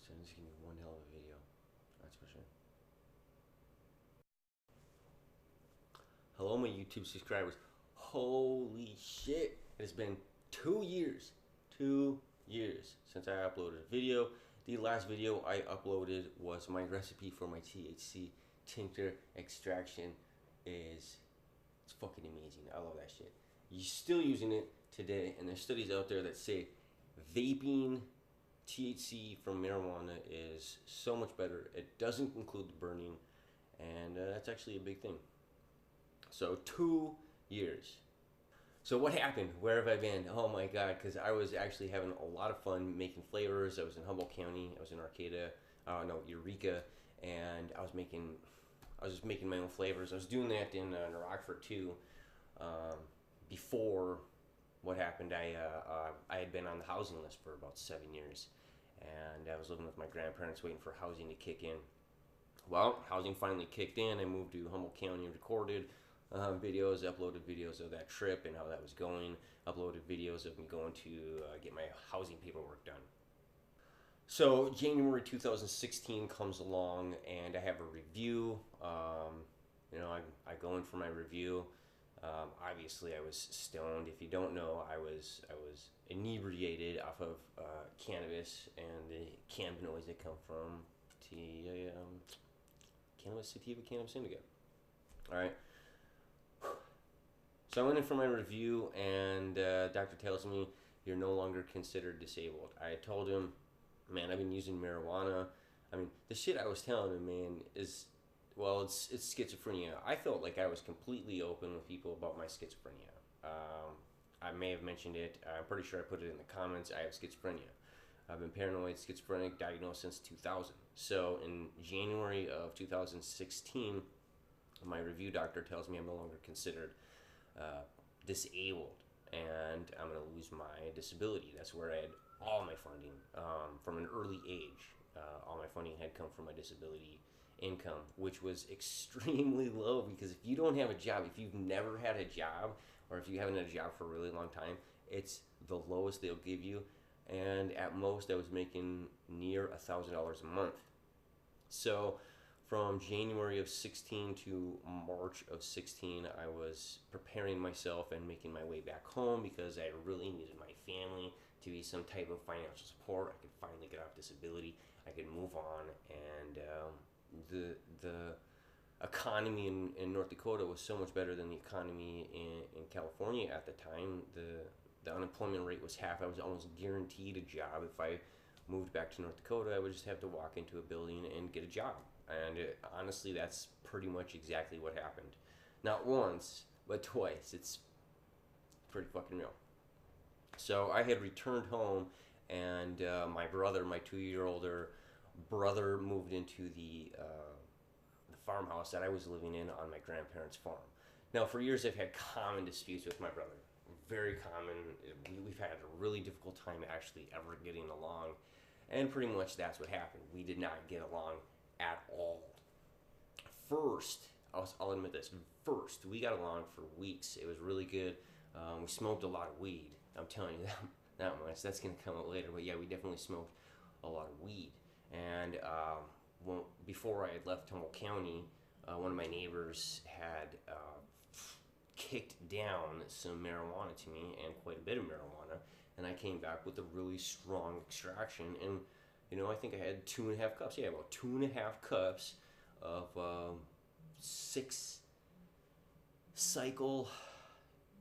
So this is gonna be one hell of a video. That's for sure. Hello, my YouTube subscribers. Holy shit! It has been 2 years. 2 years since I uploaded a video. The last video I uploaded was my recipe for my THC tincture extraction. It's fucking amazing. I love that shit. You're still using it today, and there's studies out there that say vaping THC from marijuana is so much better. It doesn't include the burning, and that's actually a big thing. So 2 years. So what happened? Where have I been? Oh my god! Because I was actually having a lot of fun making flavors. I was in Humboldt County. I was in Eureka, and I was just making my own flavors. I was doing that in Rockford too. Before what happened, I had been on the housing list for about 7 years, and I was living with my grandparents, waiting for housing to kick in. Well, housing finally kicked in. I moved to Humboldt County and recorded videos, uploaded videos of that trip and how that was going, uploaded videos of me going to get my housing paperwork done. So January 2016 comes along and I have a review. I go in for my review. Obviously, I was stoned. If you don't know, I was inebriated off of cannabis and the cannabinoids that come from cannabis sativa, cannabis indica. All right. So I went in for my review, and doctor tells me you're no longer considered disabled. I told him, man, I've been using marijuana. I mean, the shit I was telling him, man, is, well, it's schizophrenia. I felt like I was completely open with people about my schizophrenia. I may have mentioned it. I'm pretty sure I put it in the comments. I have schizophrenia. I've been paranoid schizophrenic, diagnosed since 2000. So in January of 2016, my review doctor tells me I'm no longer considered disabled, and I'm going to lose my disability. That's where I had all my funding from an early age. All my funding had come from my disability income, which was extremely low, because if you don't have a job, if you've never had a job, or if you haven't had a job for a really long time, it's the lowest they'll give you. And at most I was making near $1,000 a month. So from January of 16 to March of 16, I was preparing myself and making my way back home because I really needed my family to be some type of financial support. I could finally get off disability. I could move on, and the economy in North Dakota was so much better than the economy in California at the time. The unemployment rate was half. I was almost guaranteed a job. If I moved back to North Dakota, I would just have to walk into a building and get a job. And honestly, that's pretty much exactly what happened. Not once, but twice. It's pretty fucking real. So I had returned home, and my brother, my 2 year older brother, moved into the farmhouse that I was living in on my grandparents' farm. Now, for years, I've had common disputes with my brother. Very common. We've had a really difficult time actually ever getting along, and pretty much that's what happened. We did not get along at all. First, I'll admit this. First, we got along for weeks. It was really good. We smoked a lot of weed. I'm telling you that much. That's gonna come out later. But yeah, we definitely smoked a lot of weed. And before I had left Humboldt County, one of my neighbors had kicked down some marijuana to me, and quite a bit of marijuana. And I came back with a really strong extraction, and I think I had 2.5 cups. Yeah, about 2.5 cups of 6-cycle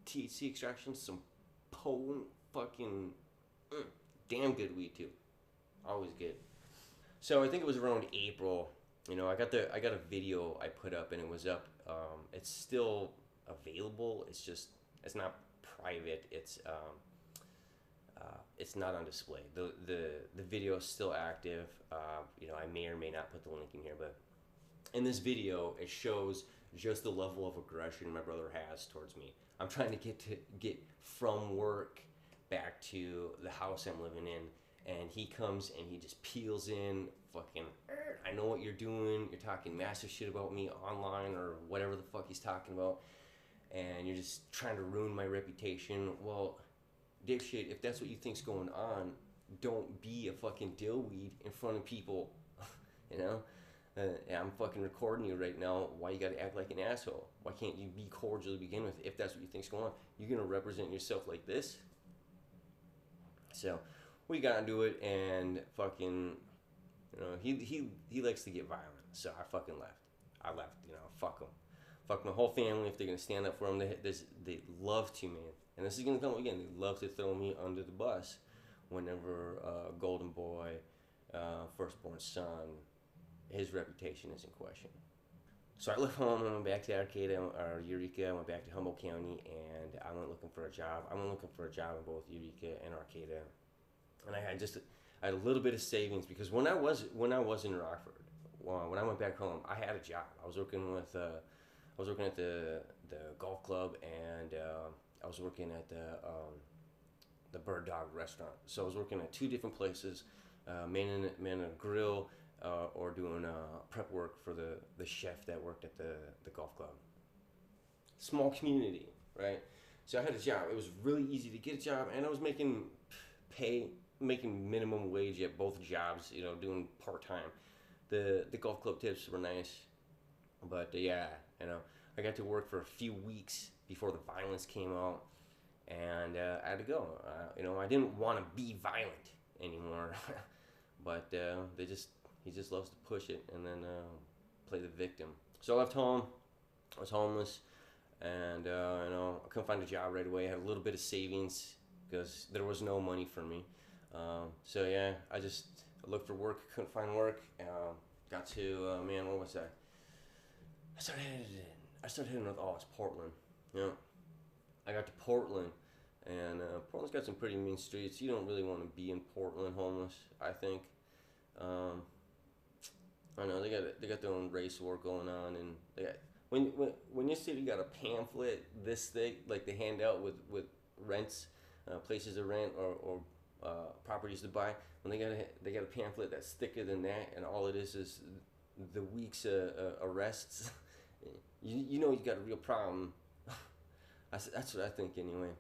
THC extraction. Some potent fucking damn good weed too. Always good. So I think it was around April. I got a video I put up, and it was up. It's still available. It's not private. It's not on display. The video is still active. I may or may not put the link in here, but in this video, it shows just the level of aggression my brother has towards me. I'm trying to get from work back to the house I'm living in, and he comes and he just peels in, fucking, I know what you're doing. You're talking massive shit about me online or whatever the fuck he's talking about, and you're just trying to ruin my reputation. Well, dipshit, if that's what you think's going on, don't be a fucking dillweed in front of people, you know. I'm fucking recording you right now. Why you gotta act like an asshole? Why can't you be cordial to begin with? If that's what you think's going on, you're gonna represent yourself like this. So we got into it, and fucking, he likes to get violent. So I fucking left. I left. Fuck him. Fuck my whole family if they're gonna stand up for him. They love to, man. And this is gonna come again. They love to throw me under the bus whenever Golden Boy, firstborn son, his reputation is in question. So I left home. I went back to Arcata or Eureka. I went back to Humboldt County, and I went looking for a job. I went looking for a job in both Eureka and Arcata, and I had a little bit of savings because when I was in Rockford, when I went back home, I had a job. I was working at the golf club, and I was working at the Bird Dog restaurant. So I was working at two different places, manning a grill, or doing prep work for the chef that worked at the golf club. Small community, right? So I had a job. It was really easy to get a job, and I was making minimum wage at both jobs, doing part-time. The golf club tips were nice, but yeah, I got to work for a few weeks before the violence came out, and I had to go. I didn't want to be violent anymore, but he just loves to push it and then play the victim. So I left home. I was homeless, and I couldn't find a job right away. I had a little bit of savings because there was no money for me. So yeah, I just looked for work, couldn't find work. Got to what was that? I started heading north. Oh, it's Portland. I got to Portland, and Portland's got some pretty mean streets. You don't really want to be in Portland homeless, I think. I know they got their own race war going on, and they got, when your city got a pamphlet this thick, like they hand out with rents, places to rent or properties to buy. When they got a pamphlet that's thicker than that, and all it is the week's arrests. you got a real problem. That's what I think anyway.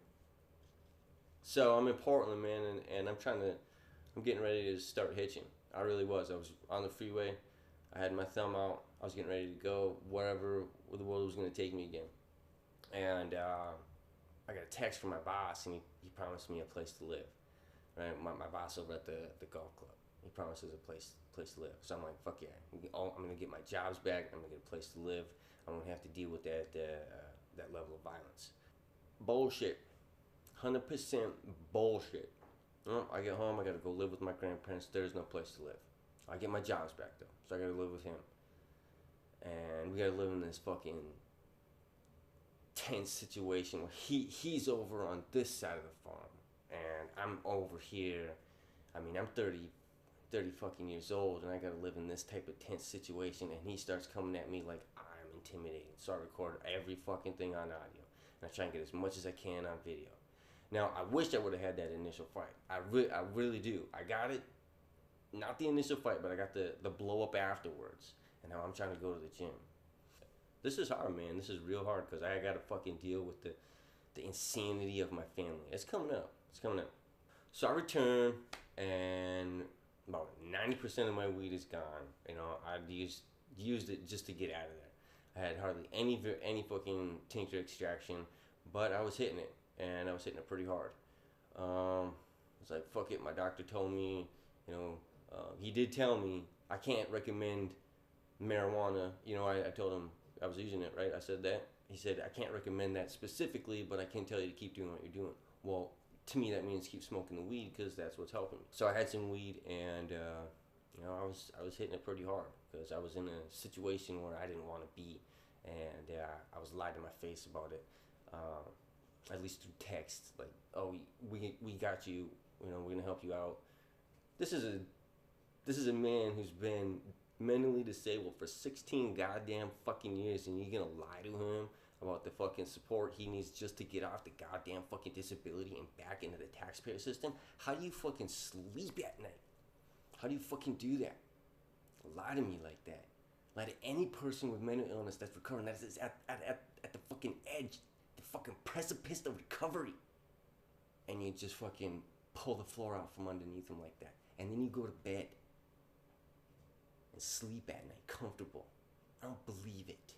So I'm in Portland, man, and I'm getting ready to start hitching. I really was. I was on the freeway. I had my thumb out. I was getting ready to go wherever the world was going to take me again. And I got a text from my boss, and he promised me a place to live. Right, my boss over at the golf club. He promises a place to live. So I'm like, fuck yeah! I'm gonna get my jobs back. I'm gonna get a place to live. I won't have to deal with that level of violence. Bullshit. 100% bullshit. I get home. I gotta go live with my grandparents. There's no place to live. I get my jobs back though, so I gotta live with him. And we gotta live in this fucking tense situation where he's over on this side of the farm, and I'm over here. I mean, I'm 30 fucking years old, and I gotta live in this type of tense situation, and he starts coming at me like I'm intimidated. So I record every fucking thing on audio, and I try and get as much as I can on video. Now, I wish I would have had that initial fight. I really do. I got it. Not the initial fight, but I got the blow up afterwards. And now I'm trying to go to the gym. This is hard, man. This is real hard because I got to fucking deal with the insanity of my family. It's coming up. So I return, and about 90% of my weed is gone. I used it just to get out of there. I had hardly any fucking tincture extraction, but I was hitting it, and I was hitting it pretty hard. I was like, fuck it. My doctor told me, he did tell me I can't recommend marijuana. I told him I was using it, right? I said that. He said, I can't recommend that specifically, but I can tell you to keep doing what you're doing. Well, to me, that means keep smoking the weed because that's what's helping me. So I had some weed, and, I was hitting it pretty hard because I was in a situation where I didn't want to be, and I was lied to my face about it, at least through text. Like, oh, we got you, we're going to help you out. This is a man who's been mentally disabled for 16 goddamn fucking years, and you're gonna lie to him about the fucking support he needs just to get off the goddamn fucking disability and back into the taxpayer system? How do you fucking sleep at night? How do you fucking do that? Lie to me like that. Lie to any person with mental illness that's recovering, that is at the fucking edge, the fucking precipice of recovery. And you just fucking pull the floor out from underneath them like that. And then you go to bed and sleep at night comfortable. I don't believe it.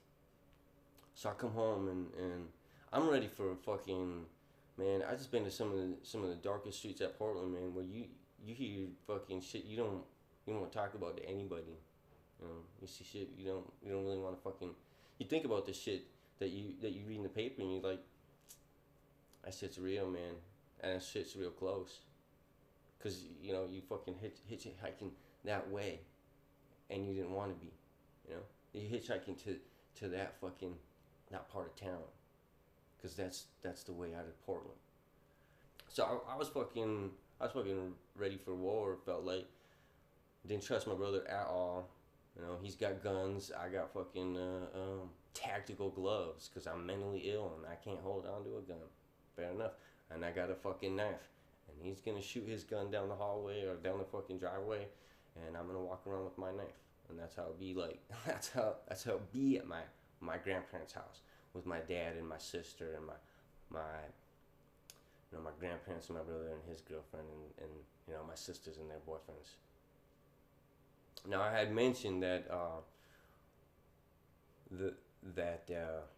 So I come home and I'm ready for fucking, man. I just been to some of the darkest streets at Portland, man, where you hear fucking shit you don't want to talk about to anybody. You know, you see shit you don't really want to fucking. You think about the shit that you read in the paper and you're like, that shit's real, man, and that shit's real close. Cause you know you fucking hitchhiking that way, and you didn't want to be, you know. You hitchhiking to that fucking that part of town, cause that's the way out of Portland. So I was fucking ready for war. Felt like didn't trust my brother at all. You know, he's got guns. I got fucking tactical gloves because I'm mentally ill and I can't hold on to a gun. Fair enough. And I got a fucking knife. And he's going to shoot his gun down the hallway or down the fucking driveway. And I'm going to walk around with my knife. And that's how it be like. That's how it be at my grandparents' house. With my dad and my sister and my you know, my grandparents and my brother and his girlfriend and you know, my sisters and their boyfriends. Now I had mentioned that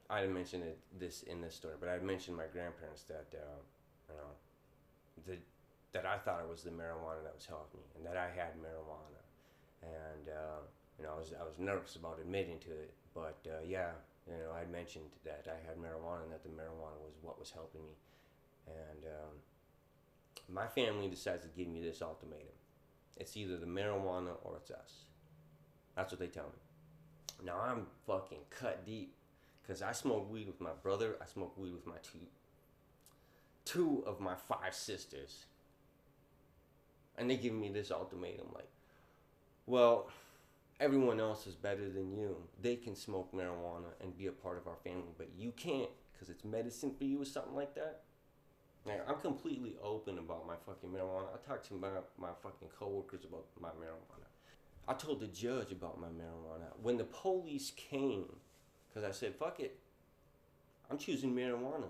I didn't mention this in this story, but I had mentioned my grandparents that you know that I thought it was the marijuana that was helping me, and that I had marijuana, and you know I was nervous about admitting to it, but yeah, you know I had mentioned that I had marijuana and that the marijuana was what was helping me, and my family decides to give me this ultimatum. It's either the marijuana or it's us. That's what they tell me. Now I'm fucking cut deep because I smoke weed with my brother. I smoke weed with my two of my 5 sisters. And they give me this ultimatum like, well, everyone else is better than you. They can smoke marijuana and be a part of our family, but you can't because it's medicine for you or something like that. Now, I'm completely open about my fucking marijuana. I talked to my fucking coworkers about my marijuana. I told the judge about my marijuana. When the police came, because I said, fuck it, I'm choosing marijuana.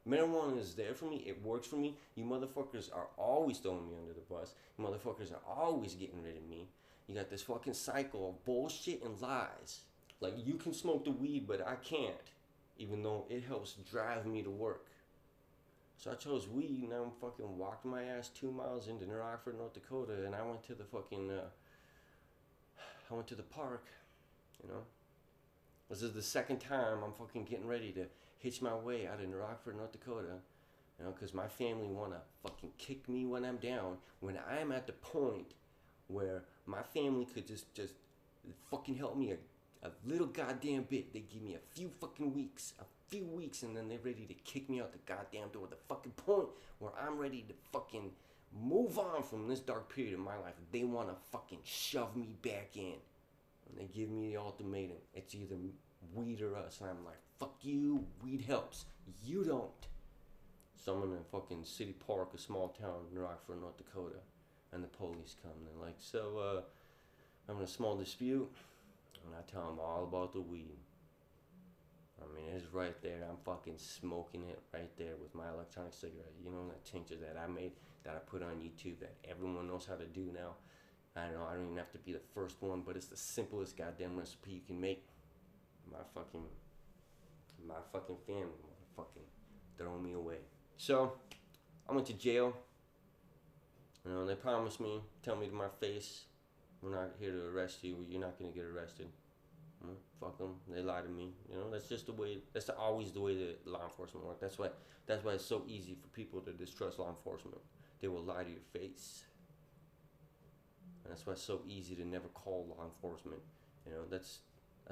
Marijuana is there for me. It works for me. You motherfuckers are always throwing me under the bus. You motherfuckers are always getting rid of me. You got this fucking cycle of bullshit and lies. Like, you can smoke the weed, but I can't, even though it helps drive me to work. So I chose weed, and I fucking walked my ass 2 miles into New Rockford, North Dakota, and I went to the fucking, I went to the park, you know. This is the second time I'm fucking getting ready to hitch my way out of New Rockford, North Dakota, you know, because my family want to fucking kick me when I'm down, when I'm at the point where my family could just fucking help me a little goddamn bit. They give me a few weeks, and then they're ready to kick me out the goddamn door. The fucking point where I'm ready to fucking move on from this dark period of my life. They want to fucking shove me back in. And they give me the ultimatum. It's either weed or us. And I'm like, fuck you, weed helps. You don't. So I'm in a fucking city park, a small town in Rockford, North Dakota. And the police come. And they're like, so, I'm in a small dispute. And I tell them all about the weed. I mean, it's right there. I'm fucking smoking it right there with my electronic cigarette. You know, that tincture that I made, that I put on YouTube, that everyone knows how to do now. I know I don't even have to be the first one, but it's the simplest goddamn recipe you can make. My fucking family, motherfucking throwing me away. So, I went to jail. You know, they promised me, tell me to my face, we're not here to arrest you. You're not gonna get arrested. Fuck them. They lie to me. You know, that's just the way. That's always the way that law enforcement works. That's why it's so easy for people to distrust law enforcement. They will lie to your face. And that's why it's so easy to never call law enforcement. You know, that's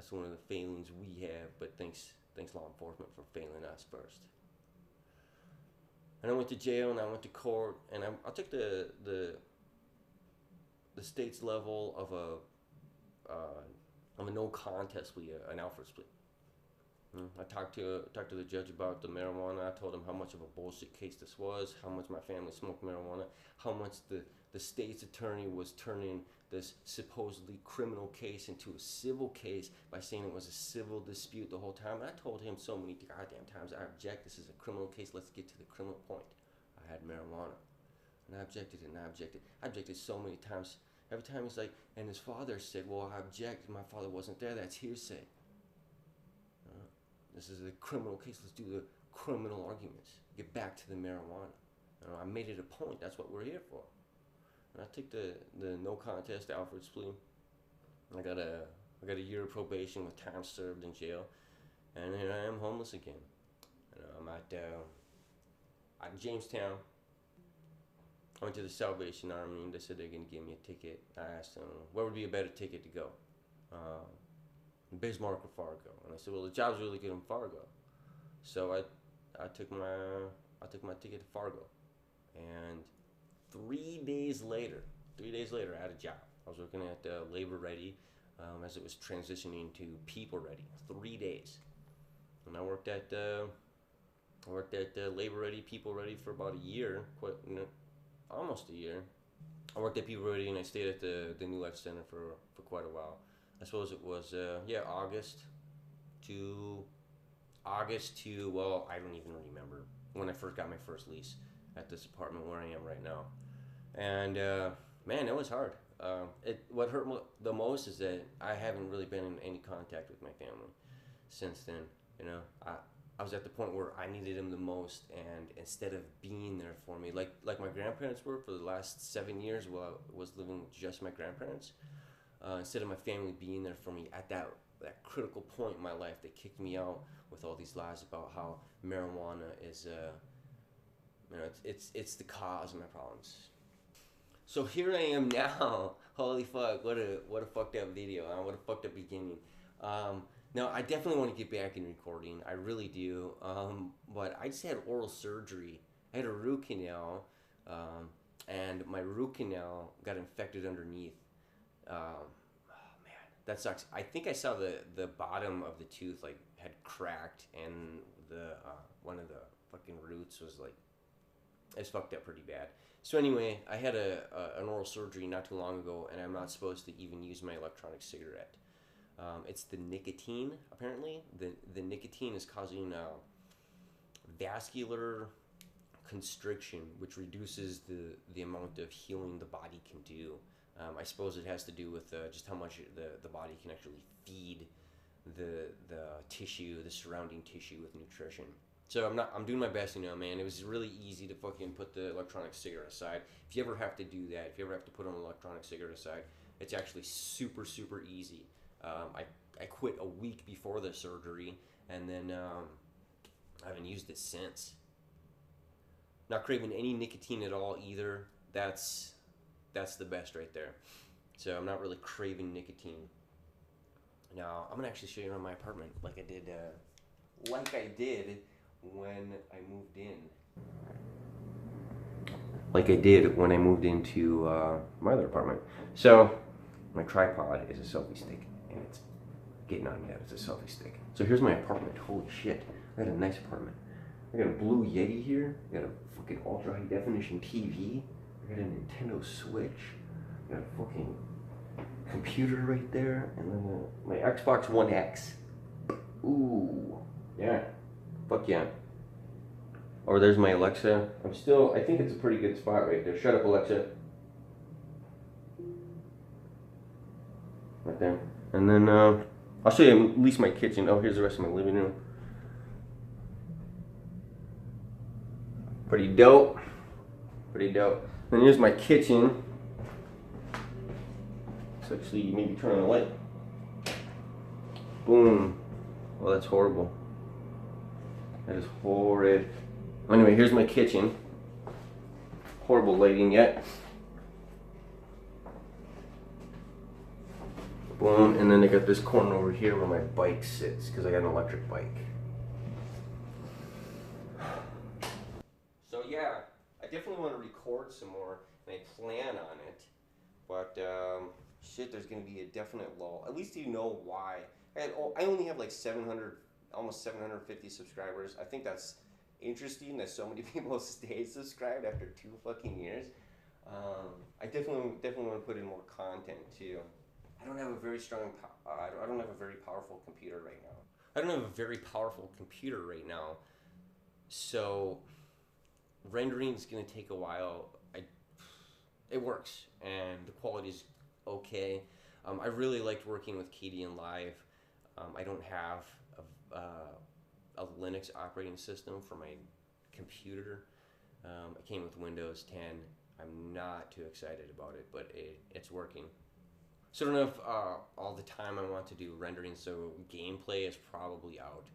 one of the failings we have. But thanks law enforcement for failing us first. And I went to jail and I went to court and I took the state's level of a no contest plea, an Alfred split. I talked to the judge about the marijuana. I told him how much of a bullshit case this was, how much my family smoked marijuana, how much the state's attorney was turning this supposedly criminal case into a civil case by saying it was a civil dispute the whole time. And I told him so many goddamn times, I object, this is a criminal case, let's get to the criminal point. I had marijuana. And I objected and I objected. I objected so many times. Every time he's like, and his father said, well, I object. My father wasn't there. That's hearsay. This is a criminal case. Let's do the criminal arguments. Get back to the marijuana. I made it a point. That's what we're here for. And I took the no contest Alfred's plea. I got a year of probation with time served in jail, and here I am homeless again. I'm at Jamestown. I went to the Salvation Army, and they said they're gonna give me a ticket. I asked them, where would be a better ticket to go? Bismarck or Fargo? And I said, well, the job's really good in Fargo. So I took my ticket to Fargo, and 3 days later, I had a job. I was working at Labor Ready as it was transitioning to People Ready. 3 days, and I worked at Labor Ready, People Ready for about a year, almost a year. I worked at People Ready, and I stayed at the New Life Center for quite a while. I suppose it was August to well, I don't even remember when I first got my first lease at this apartment where I am right now. And man, it was hard. What hurt the most is that I haven't really been in any contact with my family since then. I was at the point where I needed them the most, and instead of being there for me, like my grandparents were for the last 7 years while I was living with just my grandparents, instead of my family being there for me at that critical point in my life, they kicked me out with all these lies about how marijuana is, it's the cause of my problems. So here I am now. Holy fuck! What a fucked up video. What a fucked up beginning. Now I definitely want to get back in recording. I really do. But I just had oral surgery. I had a root canal, and my root canal got infected underneath. Oh man, that sucks. I think I saw the bottom of the tooth had cracked, and the one of the fucking roots was it's fucked up pretty bad. So anyway, I had an oral surgery not too long ago, and I'm not supposed to even use my electronic cigarette. It's the nicotine, apparently. The nicotine is causing vascular constriction, which reduces the amount of healing the body can do. I suppose it has to do with just how much the body can actually feed the tissue, the surrounding tissue with nutrition. So I'm doing my best, man. It was really easy to fucking put the electronic cigarette aside. If you ever have to do that, if you ever have to put an electronic cigarette aside, it's actually super, super easy. I quit a week before the surgery, and then I haven't used it since. Not craving any nicotine at all either. That's the best right there. So I'm not really craving nicotine. Now I'm gonna actually show you around my apartment like I did when I moved in. Like I did when I moved into my other apartment. So my tripod is a selfie stick, and it's getting on me that it's a selfie stick. So here's my apartment. Holy shit, I got a nice apartment. I got a blue Yeti here. I got a fucking ultra high definition TV. I got a Nintendo Switch. I got a fucking computer right there, and then my Xbox One X. Ooh, yeah, fuck yeah. Or there's my Alexa. I think it's a pretty good spot right there. Shut up, Alexa. Right there. And then I'll show you at least my kitchen. Oh, here's the rest of my living room. Pretty dope. Pretty dope. Then here's my kitchen. So actually, maybe turn on the light. Boom. Well, that's horrible. That is horrid. Anyway, here's my kitchen. Horrible lighting yet. Boom, and then I got this corner over here where my bike sits, because I got an electric bike. So yeah, I definitely want to record some more, and I plan on it. But shit, there's going to be a definite lull. At least you know why. I only have like 700, almost 750 subscribers. I think that's interesting that so many people stay subscribed after 2 fucking years. I definitely want to put in more content too. I don't have a very I don't have a very powerful computer right now. So rendering is going to take a while. it works, and the quality's okay. I really liked working with Kdenlive. Live. I don't have a Linux operating system for my computer. It came with Windows 10. I'm not too excited about it, but it's working. So I don't know if all the time I want to do rendering, so gameplay is probably out.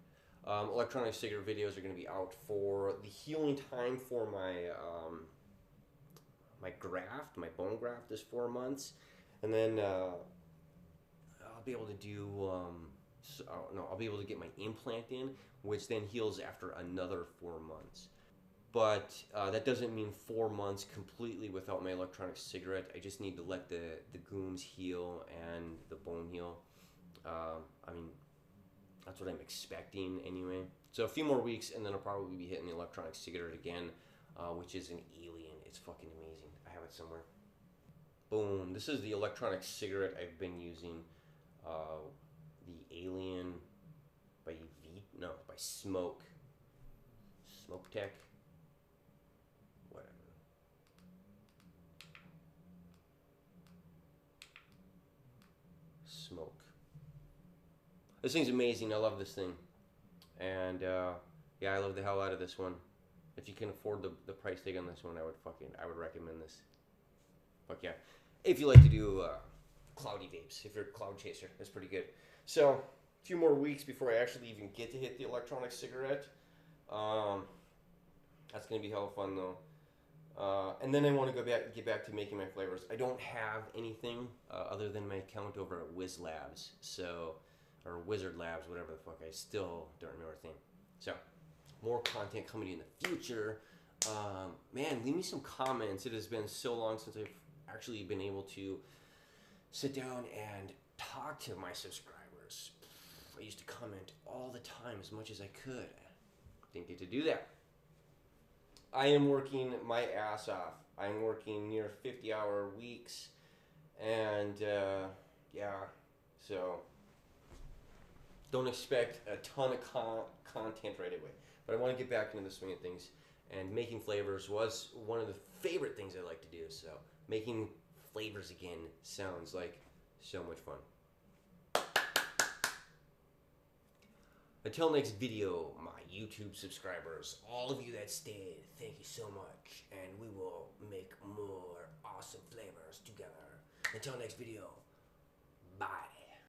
Electronic cigarette videos are going to be out for the healing time for my graft, my bone graft is 4 months, and then I'll be able to do I'll be able to get my implant in, which then heals after another 4 months. But that doesn't mean 4 months completely without my electronic cigarette. I just need to let the goons heal and the bone heal. I mean, that's what I'm expecting anyway. So a few more weeks, and then I'll probably be hitting the electronic cigarette again, which is an alien. It's fucking amazing. I have it somewhere. Boom. This is the electronic cigarette I've been using. The Alien by by Smoke. Smoke Tech. Whatever. Smoke. This thing's amazing. I love this thing. And yeah, I love the hell out of this one. If you can afford the price tag on this one, I would recommend this. Fuck yeah. If you like to do cloudy vapes, if you're a cloud chaser, that's pretty good. So, a few more weeks before I actually even get to hit the electronic cigarette. That's gonna be hella fun though. And then I want to get back to making my flavors. I don't have anything other than my account over at Wiz Labs, or Wizard Labs, whatever the fuck. I still don't remember a thing. So, more content coming in the future. Man, leave me some comments. It has been so long since I've actually been able to sit down and talk to my subscribers. I used to comment all the time as much as I could. Didn't get to do that. I am working my ass off. I'm working near 50-hour weeks, and yeah, so don't expect a ton of content right away. But I want to get back into the swing of things, and making flavors was one of the favorite things I like to do. So making flavors again sounds like so much fun. Until next video, my YouTube subscribers, all of you that stayed, thank you so much, and we will make more awesome flavors together. Until next video, bye.